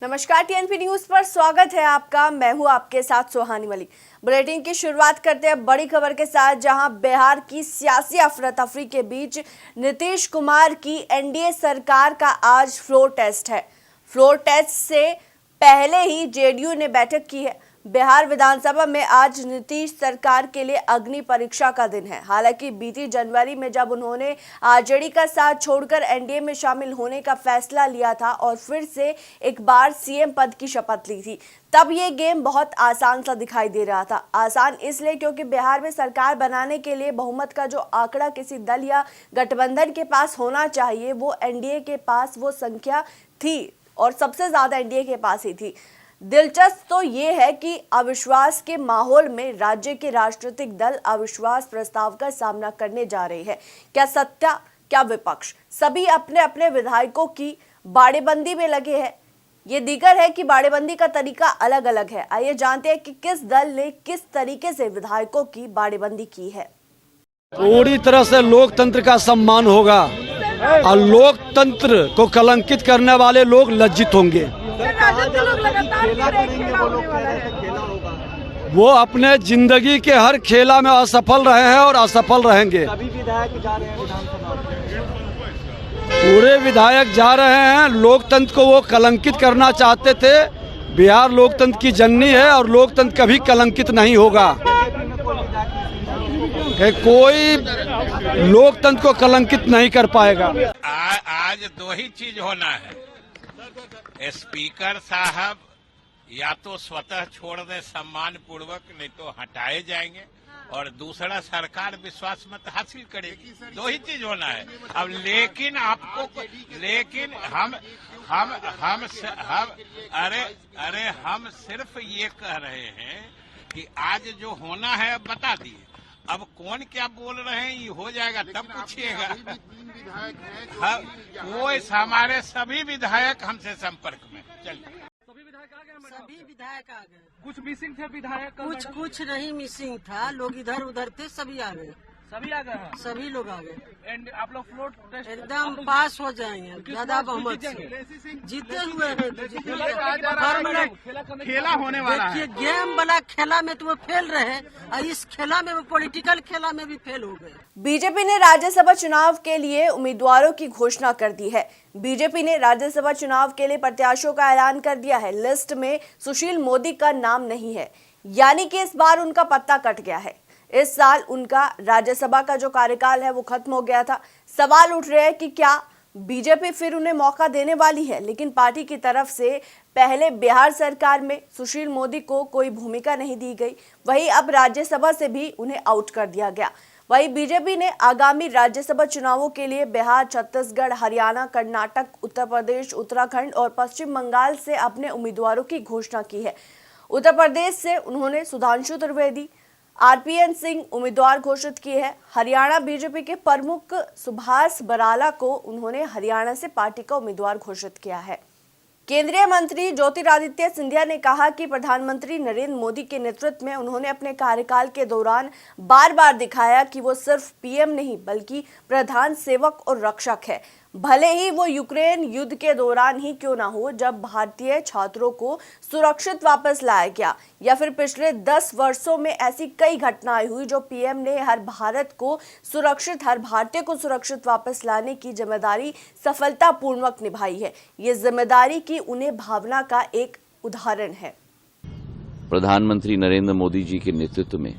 नमस्कार, TNP news पर स्वागत है आपका। मैं हूं आपके साथ सुहानी मलिक। बुलेटिन की शुरुआत करते हैं बड़ी खबर के साथ, जहां बिहार की सियासी अफरा तफरी के बीच नीतीश कुमार की एनडीए सरकार का आज फ्लोर टेस्ट है। फ्लोर टेस्ट से पहले ही जेडीयू ने बैठक की है। बिहार विधानसभा में आज नीतीश सरकार के लिए अग्नि परीक्षा का दिन है। हालांकि बीती जनवरी में जब उन्होंने आरजेडी का साथ छोड़कर एनडीए में शामिल होने का फैसला लिया था और फिर से एक बार सीएम पद की शपथ ली थी, तब ये गेम बहुत आसान सा दिखाई दे रहा था। आसान इसलिए क्योंकि बिहार में सरकार बनाने के लिए बहुमत का जो आंकड़ा किसी दल या गठबंधन के पास होना चाहिए, वो एनडीए के पास वो संख्या थी और सबसे ज्यादा एनडीए के पास ही थी। दिलचस्प तो ये है कि अविश्वास के माहौल में राज्य के राजनीतिक दल अविश्वास प्रस्ताव का सामना करने जा रहे हैं। क्या सत्ता, क्या विपक्ष, सभी अपने अपने विधायकों की बाड़ेबंदी में लगे हैं। ये दीगर है कि बाड़ेबंदी का तरीका अलग अलग है। आइए जानते हैं कि किस दल ने किस तरीके से विधायकों की बाड़ेबंदी की है। पूरी तरह से लोकतंत्र का सम्मान होगा और लोकतंत्र को कलंकित करने वाले लोग लज्जित होंगे। वो अपने जिंदगी के हर खेला में असफल रहे हैं और असफल रहेंगे। पूरे विधायक जा रहे हैं। लोकतंत्र को वो कलंकित करना चाहते थे। बिहार लोकतंत्र की जननी है और लोकतंत्र कभी कलंकित नहीं होगा। कोई लोकतंत्र को कलंकित नहीं कर पाएगा। आज दो ही चीज होना है। स्पीकर साहब या तो स्वतः छोड़ दे सम्मान पूर्वक, नहीं तो हटाए जाएंगे, और दूसरा सरकार विश्वास मत हासिल करेगी। दो ही चीज होना है। अब लेकिन आपको हम सिर्फ ये कह रहे हैं कि आज जो होना है बता दिए। अब कौन क्या बोल रहे हैं ये हो जाएगा तब पूछिएगा। वो हमारे सभी विधायक हमसे संपर्क में। चलिए, सभी विधायक आ गए। कुछ मिसिंग थे विधायक, कुछ नहीं मिसिंग था। लोग इधर उधर थे, सभी आ गए। सभी आ गए हैं। सभी लोग आ गए। एंड आप लोग फ्लोर टेस्ट एकदम पास हो जाएंगे ज्यादा बहुमत से। जीते हुए हैं खेला होने वाला है। देखिए, गेम वाला खेला में तो वो फेल रहे और इस खेला में वो पॉलिटिकल खेला में भी फेल हो गए। बीजेपी ने राज्यसभा चुनाव के लिए उम्मीदवारों की घोषणा कर दी है। बीजेपी ने राज्यसभा चुनाव के लिए प्रत्याशियों का ऐलान कर दिया है। लिस्ट में सुशील मोदी का नाम नहीं है, यानी कि इस बार उनका पत्ता कट गया है। इस साल उनका राज्यसभा का जो कार्यकाल है वो खत्म हो गया था। सवाल उठ रहे हैं कि क्या बीजेपी फिर उन्हें मौका देने वाली है, लेकिन पार्टी की तरफ से पहले बिहार सरकार में सुशील मोदी को कोई भूमिका नहीं दी गई, वहीं अब राज्यसभा से भी उन्हें आउट कर दिया गया। वहीं बीजेपी ने आगामी राज्यसभा चुनावों के लिए बिहार, छत्तीसगढ़, हरियाणा, कर्नाटक, उत्तर प्रदेश, उत्तराखंड और पश्चिम बंगाल से अपने उम्मीदवारों की घोषणा की है। उत्तर प्रदेश से उन्होंने सुधांशु त्रिवेदी, आरपीएन सिंह उम्मीदवार घोषित किए हैं। हरियाणा बीजेपी के प्रमुख सुभाष बराला को उन्होंने हरियाणा से पार्टी का उम्मीदवार घोषित किया है। केंद्रीय मंत्री ज्योतिरादित्य सिंधिया ने कहा कि प्रधानमंत्री नरेंद्र मोदी के नेतृत्व में उन्होंने अपने कार्यकाल के दौरान बार बार दिखाया कि वो सिर्फ पीएम नहीं बल्कि प्रधान सेवक और रक्षक है। भले ही वो यूक्रेन युद्ध के दौरान ही क्यों ना हो, जब भारतीय छात्रों को सुरक्षित वापस लाया गया, या फिर पिछले 10 वर्षों में ऐसी कई घटनाएं हुई जो पीएम ने हर भारतीय को सुरक्षित वापस लाने की जिम्मेदारी सफलतापूर्वक निभाई है। ये जिम्मेदारी की उन्हें भावना का एक उदाहरण है। प्रधानमंत्री नरेंद्र मोदी जी के नेतृत्व में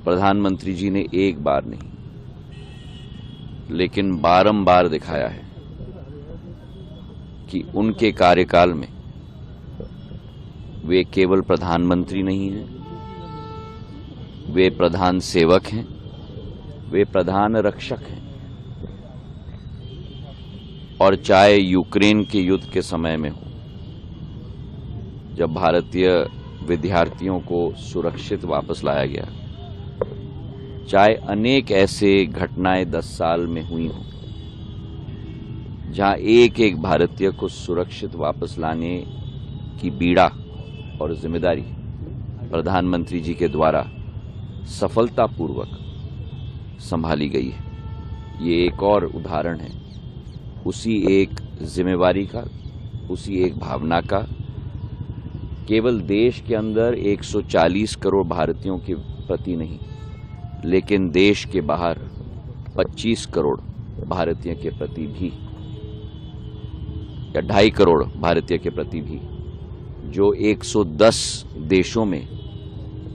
प्रधानमंत्री जी ने एक बार नहीं लेकिन बारंबार दिखाया है कि उनके कार्यकाल में वे केवल प्रधानमंत्री नहीं हैं, वे प्रधान सेवक हैं, वे प्रधान रक्षक हैं। और चाहे यूक्रेन के युद्ध के समय में हो, जब भारतीय विद्यार्थियों को सुरक्षित वापस लाया गया, चाहे अनेक ऐसे घटनाएं 10 साल में हुई हों जहां एक एक भारतीय को सुरक्षित वापस लाने की बीड़ा और जिम्मेदारी प्रधानमंत्री जी के द्वारा सफलतापूर्वक संभाली गई है। ये एक और उदाहरण है उसी एक जिम्मेवारी का, उसी एक भावना का केवल देश के अंदर 140 करोड़ भारतीयों के प्रति नहीं, लेकिन देश के बाहर 25 करोड़ भारतीय के प्रति भी, या 2.5 करोड़ भारतीय के प्रति भी, जो 110 देशों में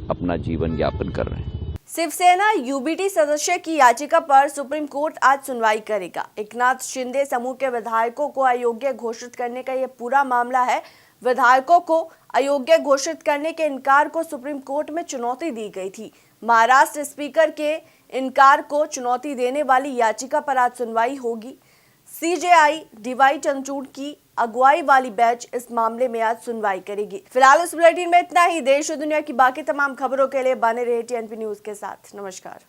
अपना जीवन यापन कर रहे हैं। शिवसेना यूबीटी सदस्य की याचिका पर सुप्रीम कोर्ट आज सुनवाई करेगा। एकनाथ शिंदे समूह के विधायकों को अयोग्य घोषित करने का यह पूरा मामला है। विधायकों को अयोग्य घोषित करने के इनकार को सुप्रीम कोर्ट में चुनौती दी गई थी। महाराष्ट्र स्पीकर के इनकार को चुनौती देने वाली याचिका पर आज सुनवाई होगी। सीजेआई डीवाई चंद्रचूड़ की अगुवाई वाली बेंच इस मामले में आज सुनवाई करेगी। फिलहाल इस बुलेटिन में इतना ही। देश और दुनिया की बाकी तमाम खबरों के लिए बने रहे टीएनपी न्यूज के साथ। नमस्कार।